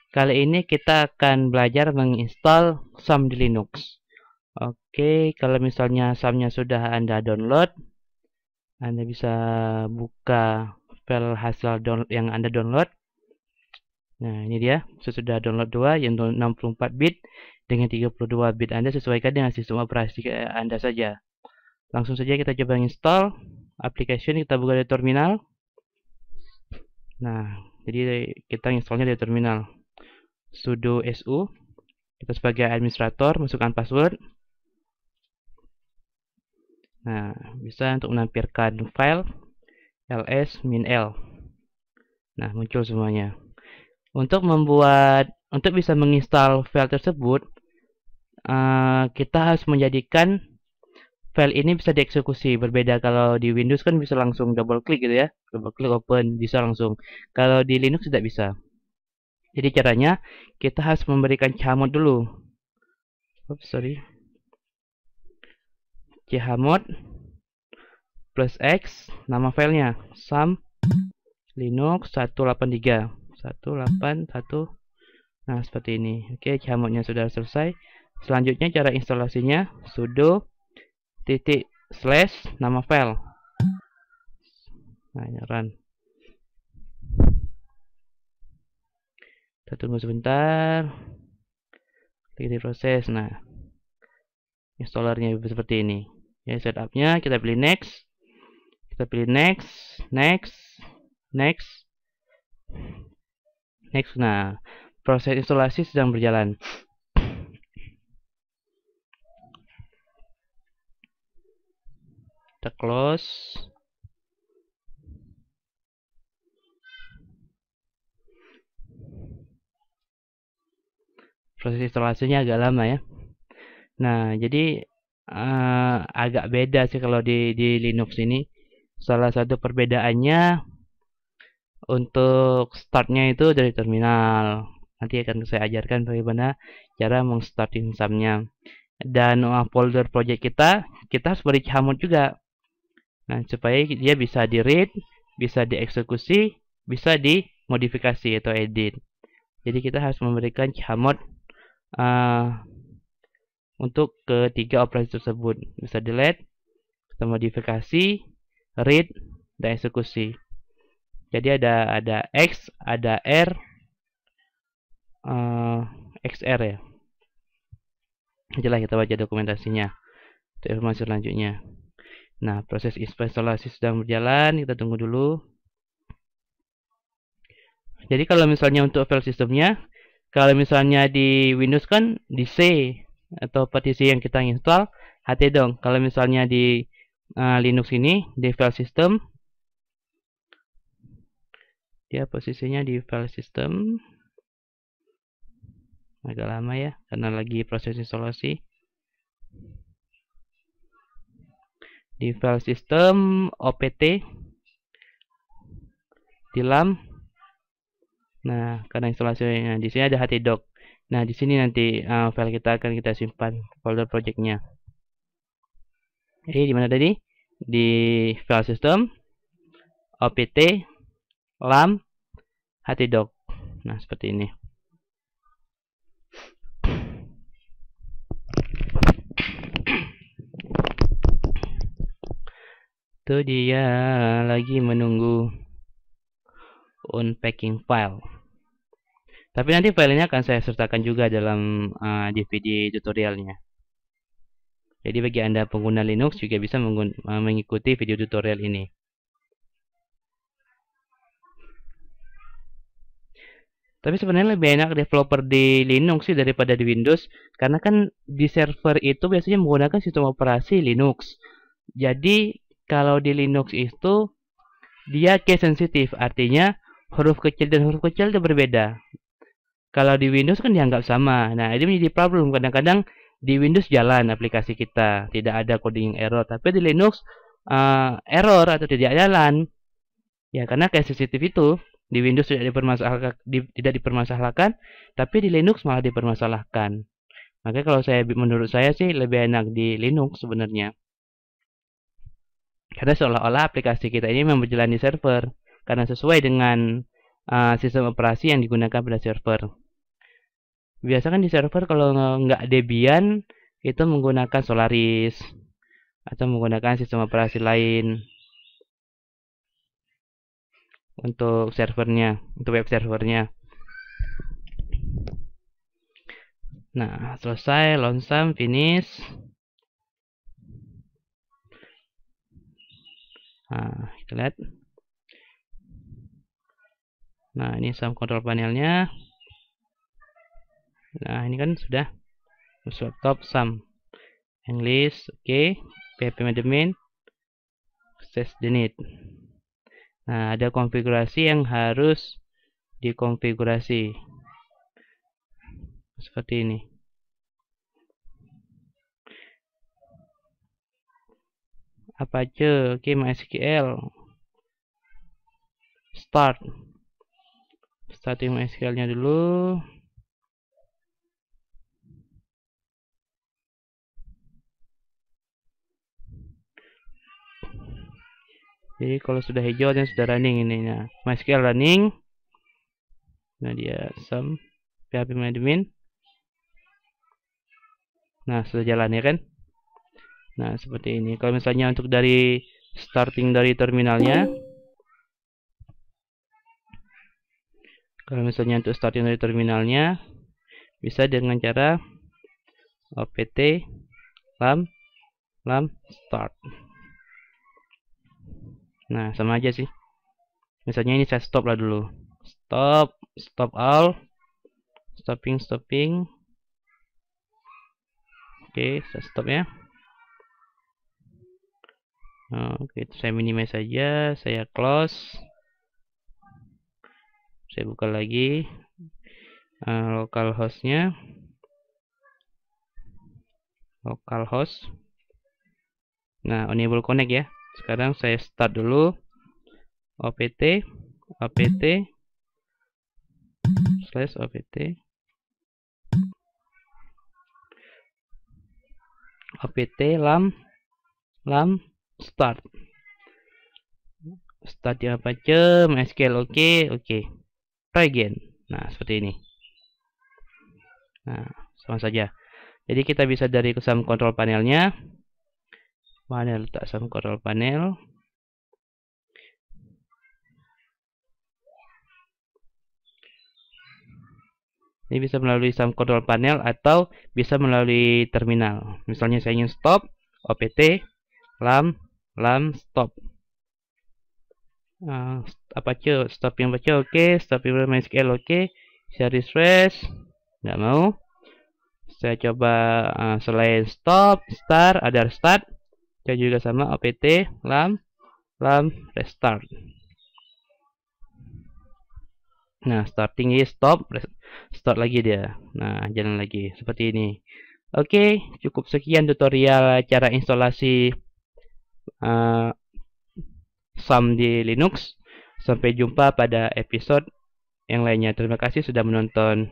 Kali ini kita akan belajar menginstal SAM di Linux. Oke, kalau misalnya SAM-nya sudah Anda download, Anda bisa buka file hasil download yang Anda download. Nah, ini dia. Sesudah download 2 yang 64 bit dengan 32 bit. Anda sesuaikan dengan sistem operasi Anda saja. Langsung saja kita coba install application. Kita buka di terminal. Nah, jadi kita installnya di terminal. Sudo su, kita sebagai administrator masukkan password. Nah, bisa untuk menampilkan file ls-l. Nah, muncul semuanya. Untuk bisa menginstal file tersebut, kita harus menjadikan file ini bisa dieksekusi. Berbeda kalau di Windows kan bisa langsung double klik gitu ya, double klik open bisa langsung. Kalau di Linux tidak bisa. Jadi caranya kita harus memberikan chmod dulu. Oops, sorry. Chmod plus X, nama filenya SAM Linux 183 181. Nah, seperti ini. Oke, chmodnya sudah selesai. Selanjutnya cara instalasinya sudo // nama file. Nah, ini run. Kita tunggu sebentar. Klik di proses. Nah, installernya seperti ini. Ya, setupnya kita pilih next. Kita pilih next, next, next, next. Nah, proses instalasi sedang berjalan. Kita close. Proses instalasinya agak lama ya. Nah, jadi agak beda sih kalau di Linux ini. Salah satu perbedaannya untuk startnya itu dari terminal. Nanti akan saya ajarkan bagaimana cara mengstarting SAM-nya. Dan folder project kita harus beri chmod juga. Nah, supaya dia bisa di read, bisa dieksekusi, bisa dimodifikasi atau edit. Jadi kita harus memberikan chmod untuk ketiga operasi tersebut. Bisa delete, bisa modifikasi, read, dan eksekusi. Jadi ada X, ada R, XR ya. Jelas kita baca dokumentasinya. Untuk informasi selanjutnya. Nah, proses instalasi sedang berjalan. Kita tunggu dulu. Jadi kalau misalnya untuk file sistemnya, kalau misalnya di Windows kan di C atau partisi yang kita install ht dong. Kalau misalnya di Linux ini di file system, dia posisinya di file system. Agak lama ya karena lagi proses instalasi. Di file system opt di lam. Nah, karena instalasinya di sini ada htdoc. Nah, di sini nanti file kita akan kita simpan folder projectnya. Jadi di mana tadi? Di file system opt lam htdoc. Nah, seperti ini. Itu dia lagi menunggu unpacking file. Tapi nanti filenya akan saya sertakan juga dalam DVD tutorialnya. Jadi bagi Anda pengguna Linux juga bisa mengikuti video tutorial ini. Tapi sebenarnya lebih enak developer di Linux sih daripada di Windows. Karena kan di server itu biasanya menggunakan sistem operasi Linux. Jadi kalau di Linux itu dia case sensitif. Artinya huruf kecil dan huruf kecil itu berbeda. Kalau di Windows kan dianggap sama. Nah, ini menjadi problem. Kadang-kadang di Windows jalan aplikasi kita. Tidak ada coding error. Tapi di Linux error atau tidak jalan. Ya, karena case sensitif itu di Windows tidak dipermasalahkan, tapi di Linux malah dipermasalahkan. Makanya kalau menurut saya sih lebih enak di Linux sebenarnya. Karena seolah-olah aplikasi kita ini memang berjalan di server karena sesuai dengan sistem operasi yang digunakan pada server. Biasa kan di server kalau nggak Debian itu menggunakan Solaris atau menggunakan sistem operasi lain untuk servernya, untuk web servernya. Nah, selesai, lonesome, finish. Nah, kita lihat. Nah, ini sum control panelnya. Nah, ini kan sudah top sum. English, oke. PHP admin, access delete. Nah, ada konfigurasi yang harus dikonfigurasi. Seperti ini. Apache, oke, MySQL. Starting MySQL-nya dulu. Jadi kalau sudah hijau dan sudah running ini, nah MySQL running. Nah dia sum PHP admin. Nah sudah jalan ya kan? Nah seperti ini. Kalau misalnya untuk dari starting dari terminalnya, bisa dengan cara opt lam start. Nah sama aja sih. Misalnya ini saya stop lah dulu. Stop all. Stopping. Oke, saya stop ya. Oke, saya minimize saja, saya close. Saya buka lagi localhost-nya. Localhost. Nah, enable connect ya. Sekarang saya start dulu. opt lam start. Start yang Apache, MySQL oke. Try again. Nah, seperti ini. Nah, sama saja. Jadi kita bisa dari sum control panelnya. Mana letak sum control panel? Ini bisa melalui sum control panel atau bisa melalui terminal. Misalnya saya ingin stop, opt lam stop. Apache stopping Apache oke, stopping MySQL oke. Saya refresh, nggak mau. Saya coba selain stop, start, ada start. Saya juga sama opt lam restart. Nah, starting is stop, start lagi dia. Nah, jalan lagi seperti ini. Oke, cukup sekian tutorial cara instalasi sum di Linux. Sampai jumpa pada episode yang lainnya. Terima kasih sudah menonton.